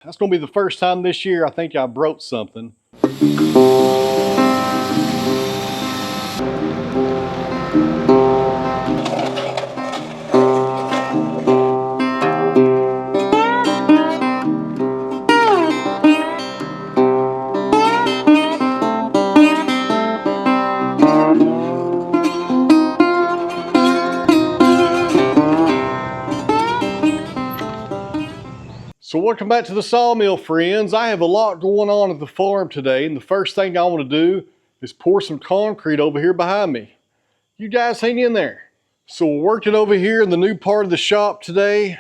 That's gonna be the first time this year I think I broke something. So welcome back to the Sawmill, friends. I have a lot going on at the farm today, and the first thing I want to do is pour some concrete over here behind me. You guys hang in there. So we're working over here in the new part of the shop today,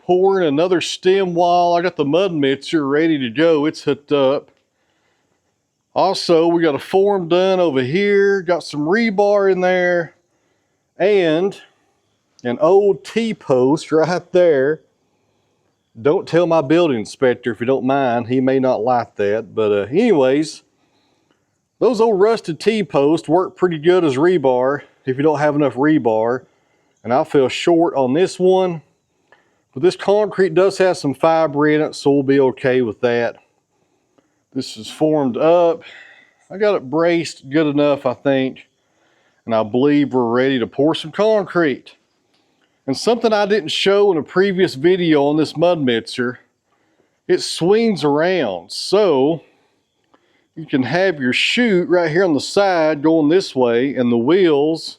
pouring another stem wall. I got the Wood-Mizer ready to go. It's hooked up. Also, we got a form done over here, got some rebar in there, and an old T-post right there. Don't tell my building inspector if you don't mind. He may not like that. But anyways, those old rusted T-posts work pretty good as rebar if you don't have enough rebar. And I fell short on this one. But this concrete does have some fiber in it, so we'll be okay with that. This is formed up. I got it braced good enough, I think. And I believe we're ready to pour some concrete. And something I didn't show in a previous video on this Wood-Mizer, it swings around. So you can have your chute right here on the side going this way, and the wheels,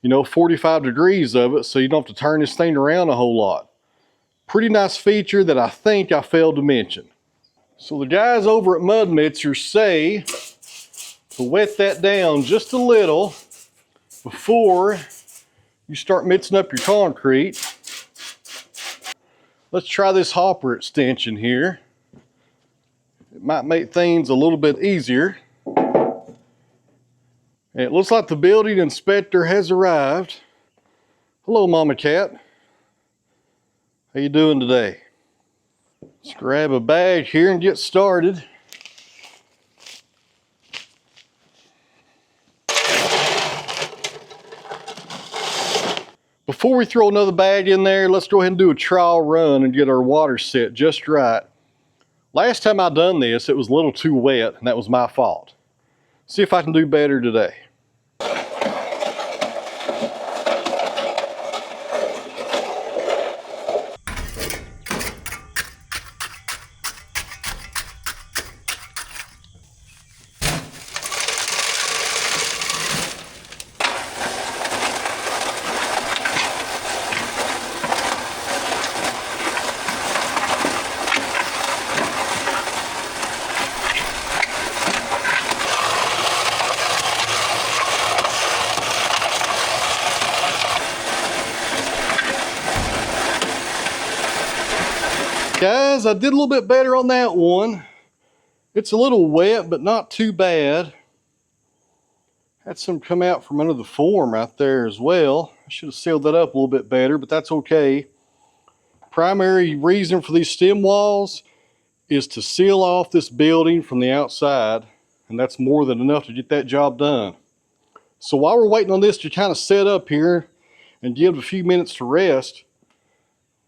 45 degrees of it, so you don't have to turn this thing around a whole lot. Pretty nice feature that I think I failed to mention. So the guys over at Wood-Mizer say to wet that down just a little before you start mixing up your concrete. Let's try this hopper extension here. It might make things a little bit easier. And it looks like the building inspector has arrived. Hello, Mama Cat. How you doing today? Let's grab a bag here and get started. Before we throw another bag in there, let's go ahead and do a trial run and get our water set just right. Last time I done this, it was a little too wet, and that was my fault. See if I can do better today. Guys, I did a little bit better on that one. It's a little wet, but not too bad. Had some come out from under the form right there as well. I should have sealed that up a little bit better, but that's okay. Primary reason for these stem walls is to seal off this building from the outside, and that's more than enough to get that job done. So while we're waiting on this to kind of set up here and give it a few minutes to rest,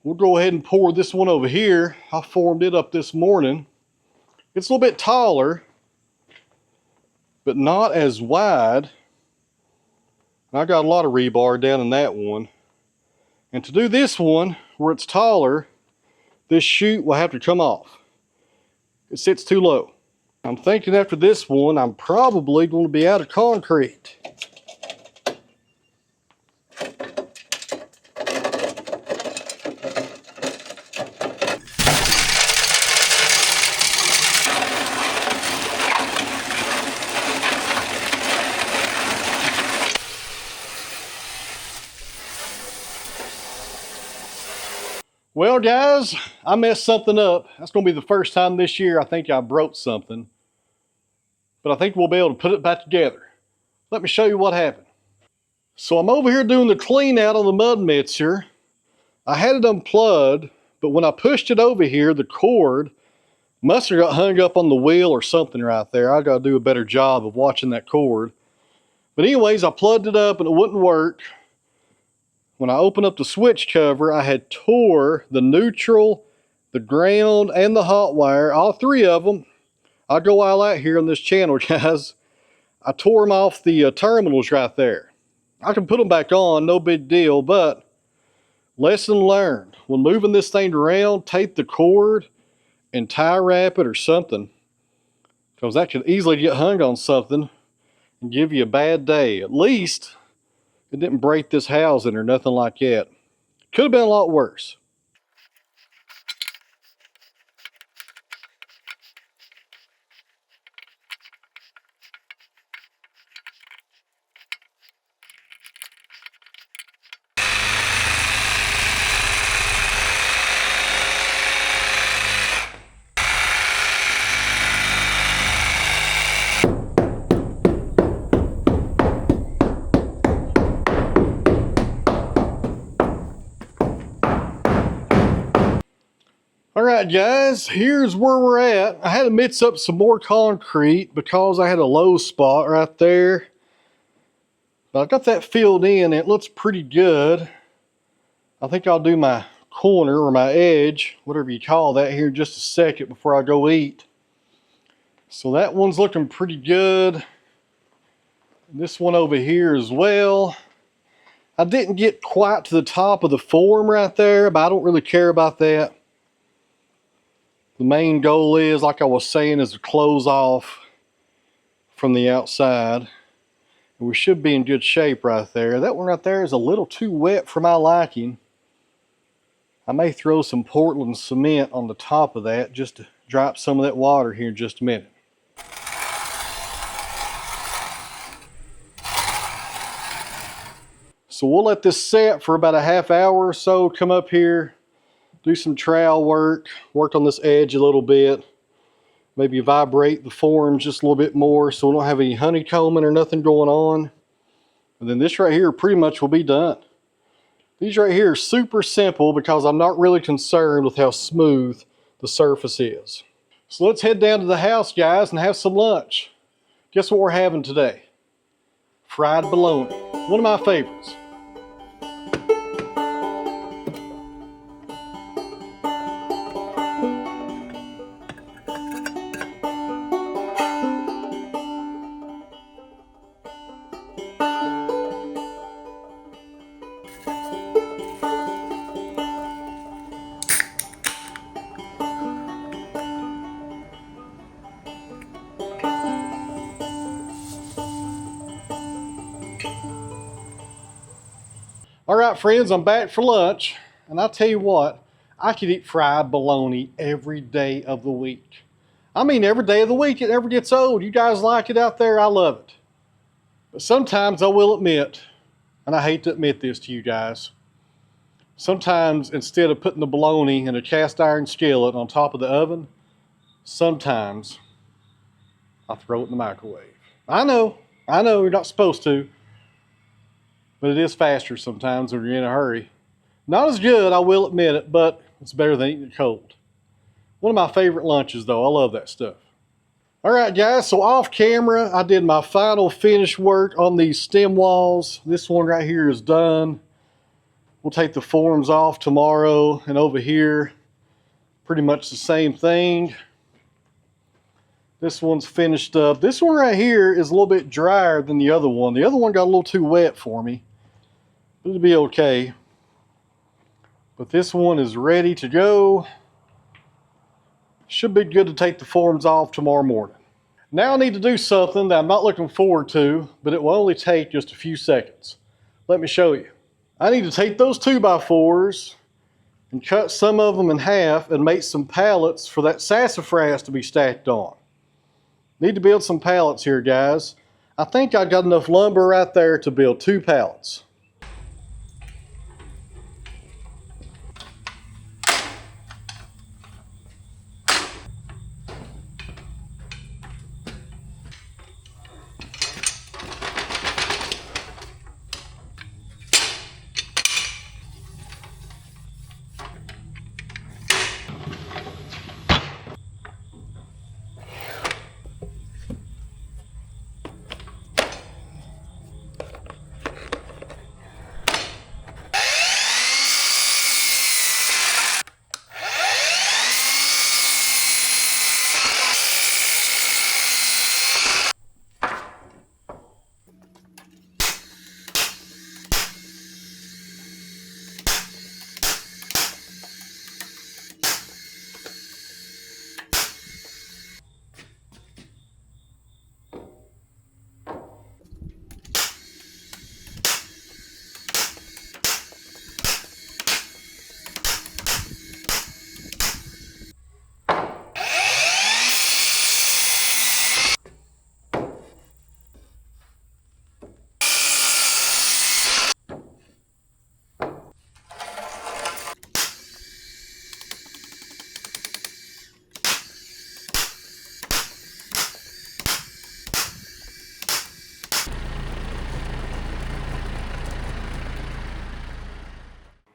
we'll go ahead and pour this one over here. I formed it up this morning. It's a little bit taller, but not as wide. And I got a lot of rebar down in that one. And to do this one, where it's taller, this chute will have to come off. It sits too low. I'm thinking after this one, I'm probably going to be out of concrete. Well, guys, I messed something up. That's going to be the first time this year I think I broke something. But I think we'll be able to put it back together. Let me show you what happened. So I'm over here doing the clean out on the Wood-Mizer. I had it unplugged, but when I pushed it over here, the cord must have got hung up on the wheel or something right there. I got to do a better job of watching that cord. But anyways, I plugged it up and it wouldn't work. When I opened up the switch cover, I had tore the neutral the ground and the hot wire, all three of them. I'll go all out here on this channel, guys. I tore them off the terminals right there. I can put them back on, no big deal, but lesson learned. When moving this thing around, take the cord and tie wrap it or something, because that could easily get hung on something and give you a bad day. At least it didn't break this housing or nothing like that. Could have been a lot worse. Alright guys, here's where we're at. I had to mix up some more concrete because I had a low spot right there. But I got that filled in and it looks pretty good. I think I'll do my corner or my edge, whatever you call that, here in just a second before I go eat. So that one's looking pretty good. This one over here as well. I didn't get quite to the top of the form right there, but I don't really care about that. The main goal is, like I was saying, is to close off from the outside. And we should be in good shape right there. That one right there is a little too wet for my liking. I may throw some Portland cement on the top of that just to drop some of that water here in just a minute. So we'll let this set for about a half hour or so, come up here, do some trowel work, work on this edge a little bit, maybe vibrate the form just a little bit more so we don't have any honeycombing or nothing going on. And then this right here pretty much will be done. These right here are super simple because I'm not really concerned with how smooth the surface is. So let's head down to the house, guys, and have some lunch. Guess what we're having today? Fried bologna, one of my favorites. All right, friends, I'm back for lunch, and I'll tell you what, I could eat fried bologna every day of the week. I mean, every day of the week. It never gets old. You guys like it out there? I love it. But sometimes I will admit, and I hate to admit this to you guys, sometimes instead of putting the bologna in a cast iron skillet on top of the oven, sometimes I throw it in the microwave. I know, you're not supposed to. But it is faster sometimes when you're in a hurry. Not as good, I will admit it, but it's better than eating it cold. One of my favorite lunches though, I love that stuff. All right guys, so off camera, I did my final finish work on these stem walls. This one right here is done. We'll take the forms off tomorrow, and over here, pretty much the same thing. This one's finished up. This one right here is a little bit drier than the other one. The other one got a little too wet for me. It'll be okay. But this one is ready to go. Should be good to take the forms off tomorrow morning. Now I need to do something that I'm not looking forward to, but it will only take just a few seconds. Let me show you. I need to take those 2x4s and cut some of them in half and make some pallets for that sassafras to be stacked on. Need to build some pallets here, guys. I think I got enough lumber right there to build 2 pallets.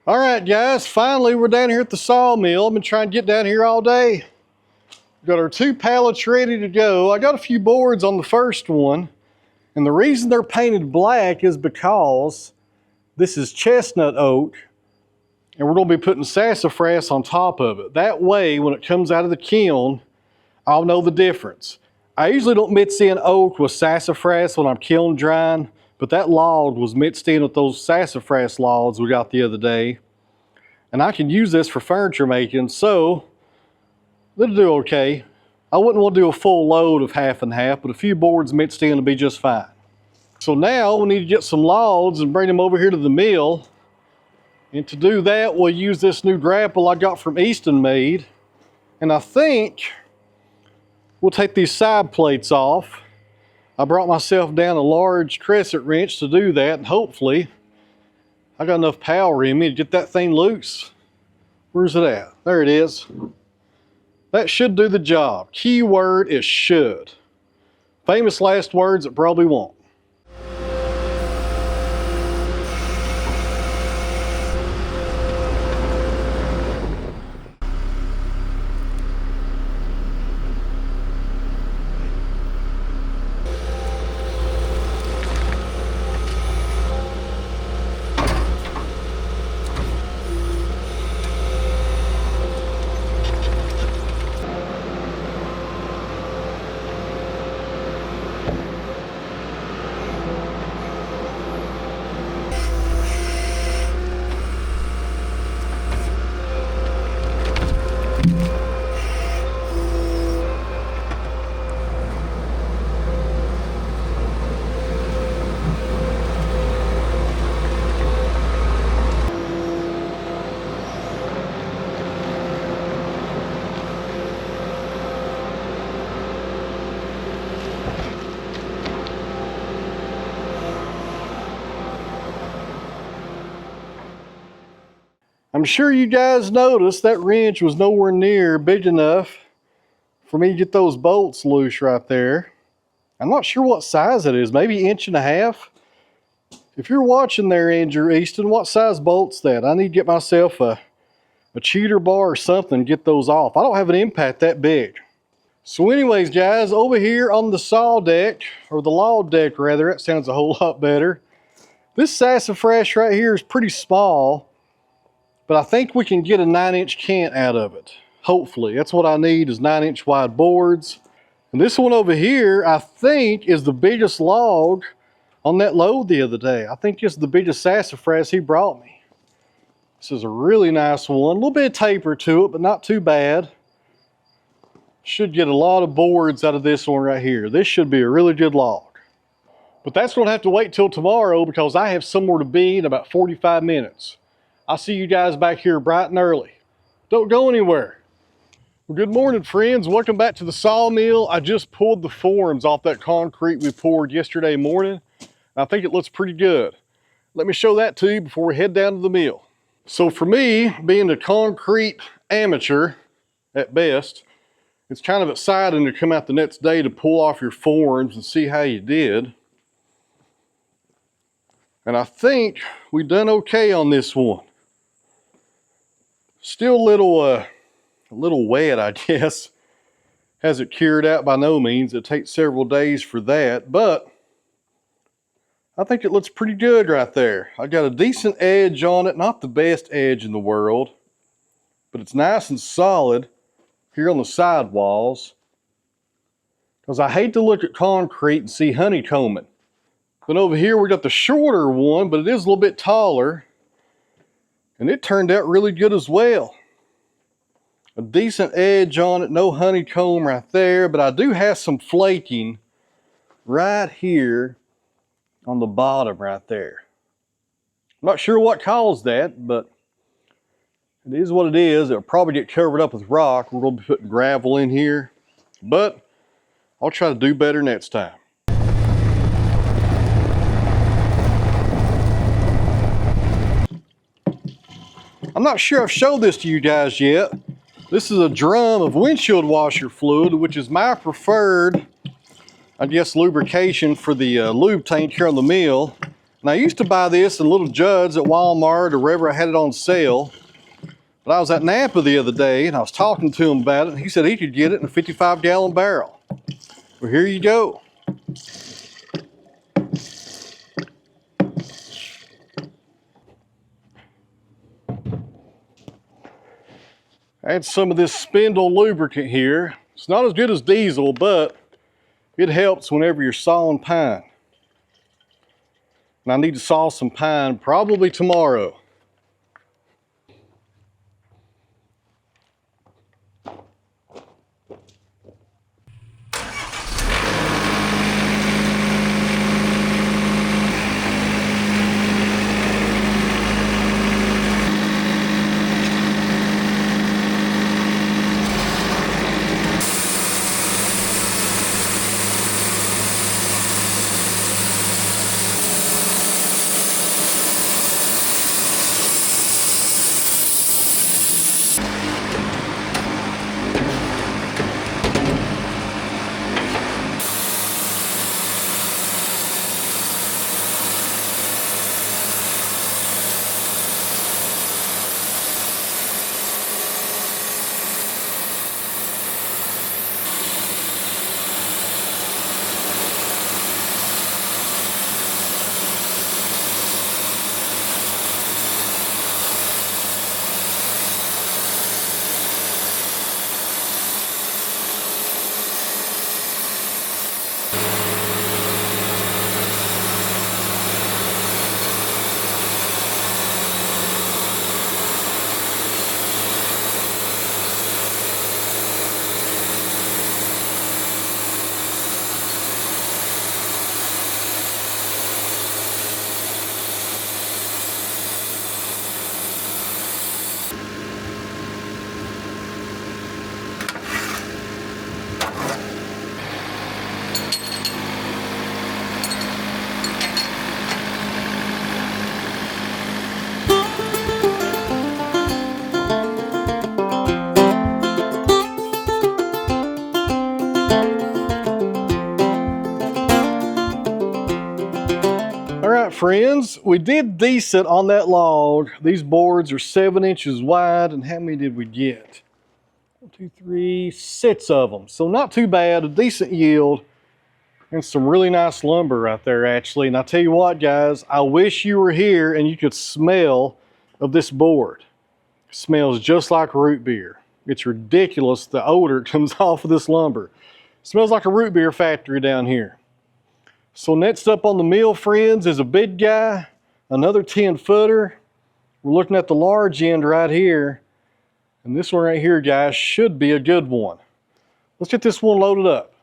All right, guys, finally we're down here at the sawmill. I've been trying to get down here all day. We've got our 2 pallets ready to go. I got a few boards on the first one, and the reason they're painted black is because this is chestnut oak, and we're going to be putting sassafras on top of it. That way, when it comes out of the kiln, I'll know the difference. I usually don't mix in oak with sassafras when I'm kiln drying, but that log was mixed in with those sassafras logs we got the other day. And I can use this for furniture making, so it'll do okay. I wouldn't want to do a full load of half and half, but a few boards mixed in will be just fine. So now we need to get some logs and bring them over here to the mill. And to do that, we'll use this new grapple I got from Easton Made. And I think we'll take these side plates off. I brought myself down a large crescent wrench to do that, and hopefully I got enough power in me to get that thing loose. Where's it at? There it is. That should do the job. Key word is should. Famous last words, it probably won't. I'm sure you guys noticed that wrench was nowhere near big enough for me to get those bolts loose right there. I'm not sure what size it is, maybe 1.5 inches. If you're watching there, Andrew Easton, what size bolt's that? I need to get myself a cheater bar or something to get those off. I don't have an impact that big. So anyways, guys, over here on the saw deck, or the log deck rather, that sounds a whole lot better. This sassafras right here is pretty small, but I think we can get a 9-inch cant out of it. Hopefully, that's what I need, is 9-inch wide boards. And this one over here, I think, is the biggest log on that load the other day. I think it's the biggest sassafras he brought me. This is a really nice one. A little bit of taper to it, but not too bad. Should get a lot of boards out of this one right here. This should be a really good log. But that's going to have to wait till tomorrow because I have somewhere to be in about 45 minutes. I'll see you guys back here bright and early. Don't go anywhere. Well, good morning, friends. Welcome back to the sawmill. I just pulled the forms off that concrete we poured yesterday morning. I think it looks pretty good. Let me show that to you before we head down to the mill. So for me, being a concrete amateur at best, it's kind of exciting to come out the next day to pull off your forms and see how you did. And I think we done okay on this one. Still a little wet, I guess. Hasn't cured out by no means. It takes several days for that, but I think it looks pretty good right there. I got a decent edge on it, not the best edge in the world, but it's nice and solid here on the side walls, because I hate to look at concrete and see honeycombing. Then over here we got the shorter one, but it is a little bit taller. And it turned out really good as well. A decent edge on it, no honeycomb right there, but I do have some flaking right here on the bottom right there. I'm not sure what caused that, but it is what it is. It'll probably get covered up with rock. We're going to be putting gravel in here, but I'll try to do better next time. I'm not sure I've showed this to you guys yet. This is a drum of windshield washer fluid, which is my preferred, I guess, lubrication for the lube tank here on the mill. And I used to buy this in little jugs at Walmart or wherever I had it on sale. But I was at Napa the other day and I was talking to him about it, and he said he could get it in a 55-gallon barrel. Well, here you go. Add some of this spindle lubricant here. It's not as good as diesel, but it helps whenever you're sawing pine. And I need to saw some pine probably tomorrow. Friends, we did decent on that log. These boards are 7 inches wide, and how many did we get? 1, 2, 3, 6 of them. So not too bad, a decent yield, and some really nice lumber right there actually. And I tell you what guys, I wish you were here and you could smell of this board. It smells just like root beer. It's ridiculous the odor comes off of this lumber. It smells like a root beer factory down here. So next up on the mill, friends, is a big guy, another 10-footer. We're looking at the large end right here. And this one right here, guys, should be a good one. Let's get this one loaded up.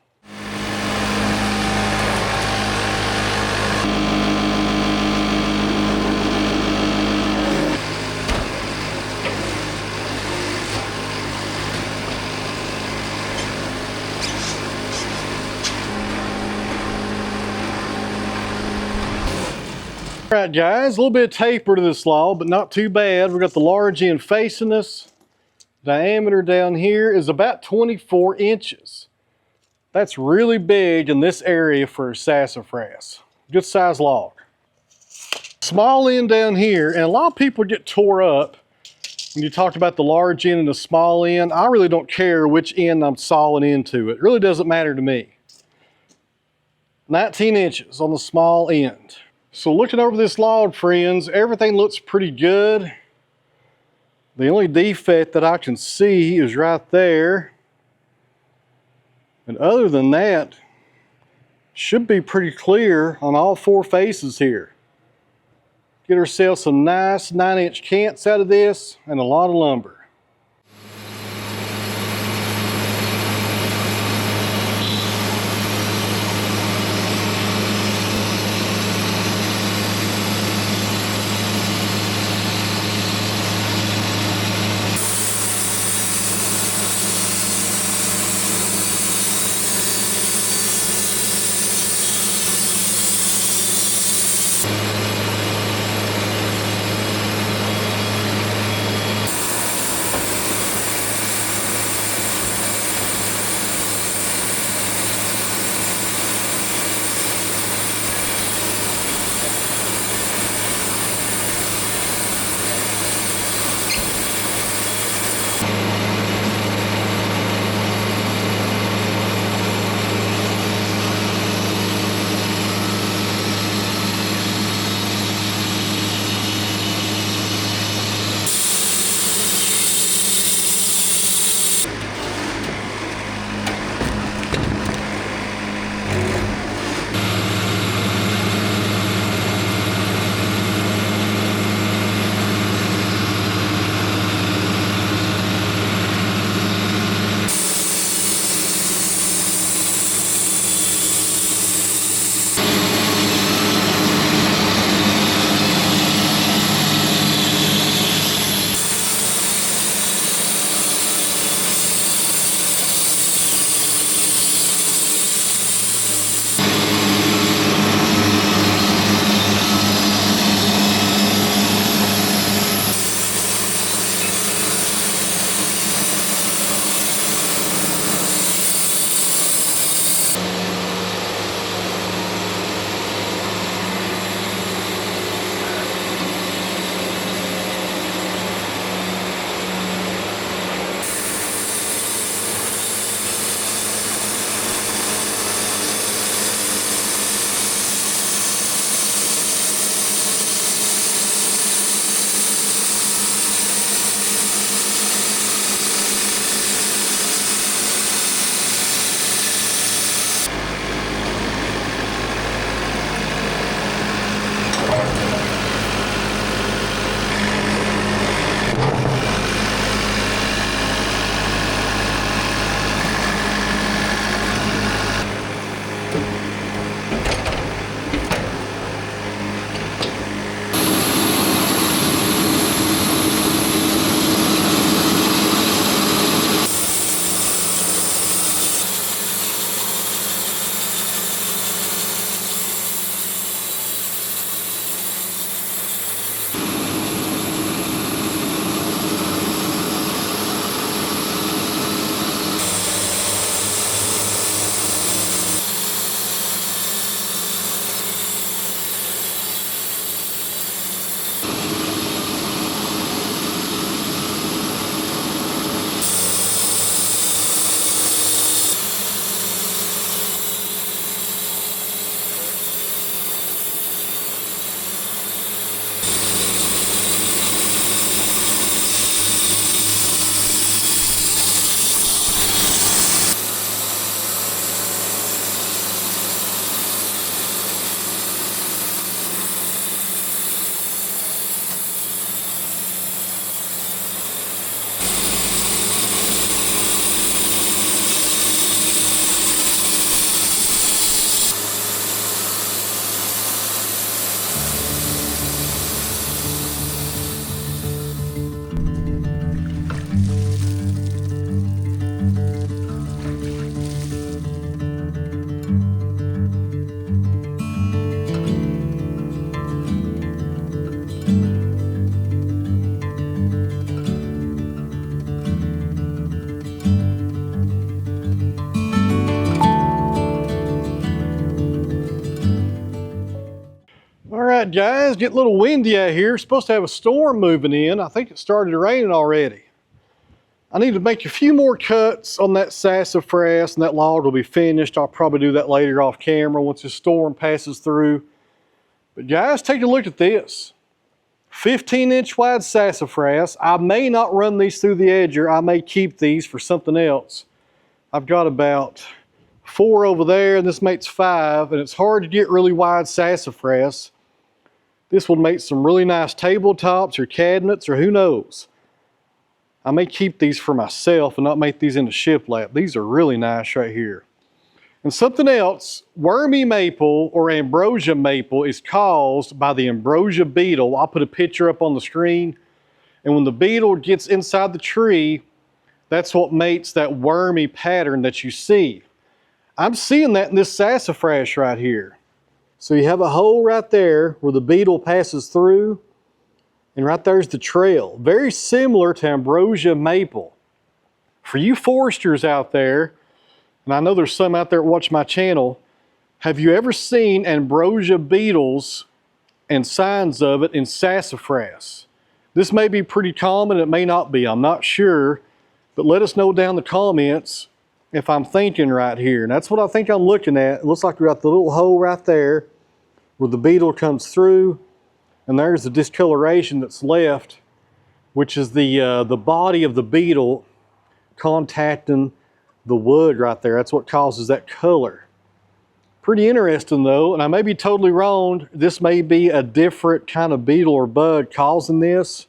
All right guys, a little bit of taper to this log, but not too bad. We've got the large end facing us. Diameter down here is about 24 inches. That's really big in this area for sassafras. Good size log. Small end down here, and a lot of people get tore up when you talk about the large end and the small end. I really don't care which end I'm sawing into. It really doesn't matter to me. 19 inches on the small end. So looking over this log, friends, everything looks pretty good. The only defect that I can see is right there. And other than that, should be pretty clear on all 4 faces here. Get ourselves some nice 9-inch cants out of this and a lot of lumber. right, guys, get a little windy out here. Supposed to have a storm moving in. I think it started raining already. I need to make a few more cuts on that sassafras and that log will be finished. I'll probably do that later off camera once the storm passes through. But guys, take a look at this. 15-inch wide sassafras. I may not run these through the edger. I may keep these for something else. I've got about 4 over there and this makes 5, and it's hard to get really wide sassafras. This will make some really nice tabletops or cabinets or who knows. I may keep these for myself and not make these into shiplap. These are really nice right here. And something else, wormy maple or ambrosia maple is caused by the ambrosia beetle. I'll put a picture up on the screen. And when the beetle gets inside the tree, that's what makes that wormy pattern that you see. I'm seeing that in this sassafras right here. So you have a hole right there where the beetle passes through. And right there's the trail. Very similar to ambrosia maple. For you foresters out there, and I know there's some out there that watch my channel, have you ever seen ambrosia beetles and signs of it in sassafras? This may be pretty common, it may not be, I'm not sure, but let us know down in the comments if I'm thinking right here. And that's what I think I'm looking at. It looks like we got the little hole right there where the beetle comes through, and there's the discoloration that's left, which is the body of the beetle contacting the wood right there. That's what causes that color. Pretty interesting though, and I may be totally wrong. This may be a different kind of beetle or bug causing this,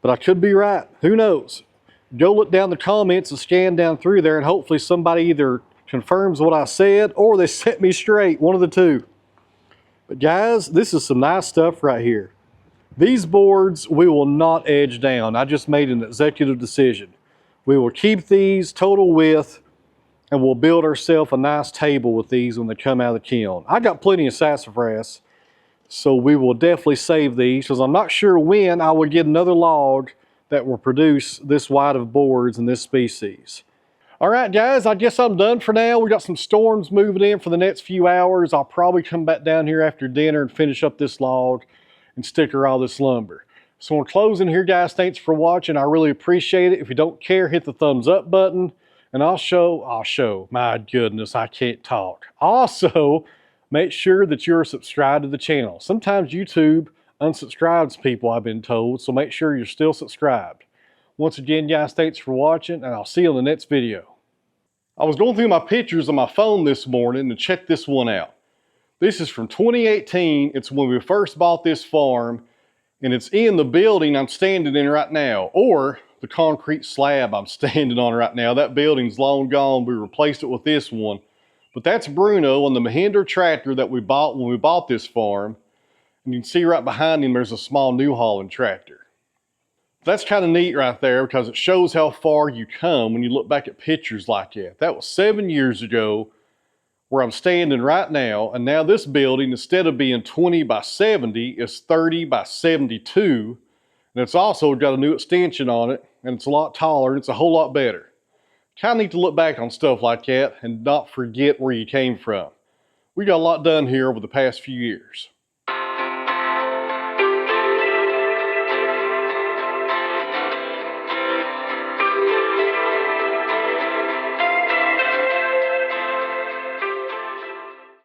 but I could be right. Who knows? Go look down the comments and scan down through there, and hopefully somebody either confirms what I said or they set me straight, one of the two. But guys, this is some nice stuff right here. These boards we will not edge down. I just made an executive decision. We will keep these total width, and we'll build ourselves a nice table with these when they come out of the kiln. I got plenty of sassafras, so we will definitely save these, because I'm not sure when I will get another log that will produce this wide of boards in this species. All right, guys, I guess I'm done for now. We got some storms moving in for the next few hours. I'll probably come back down here after dinner and finish up this log and sticker all this lumber. So in closing here, guys, thanks for watching. I really appreciate it. If you don't care, hit the thumbs up button, and I'll show, my goodness, I can't talk. Also, make sure that you're subscribed to the channel. Sometimes YouTube unsubscribes people, I've been told, so make sure you're still subscribed. Once again, guys, thanks for watching, and I'll see you in the next video. I was going through my pictures on my phone this morning and check this one out. This is from 2018. It's when we first bought this farm, and it's in the building I'm standing in right now, or the concrete slab I'm standing on right now. That building's long gone. We replaced it with this one. But that's Bruno on the Mahindra tractor that we bought when we bought this farm. And you can see right behind him there's a small New Holland tractor. That's kind of neat right there, because it shows how far you come when you look back at pictures like that. That was 7 years ago where I'm standing right now, and now this building, instead of being 20 by 70, is 30 by 72. And it's also got a new extension on it, and it's a lot taller, and it's a whole lot better. Kind of neat to look back on stuff like that and not forget where you came from. We got a lot done here over the past few years.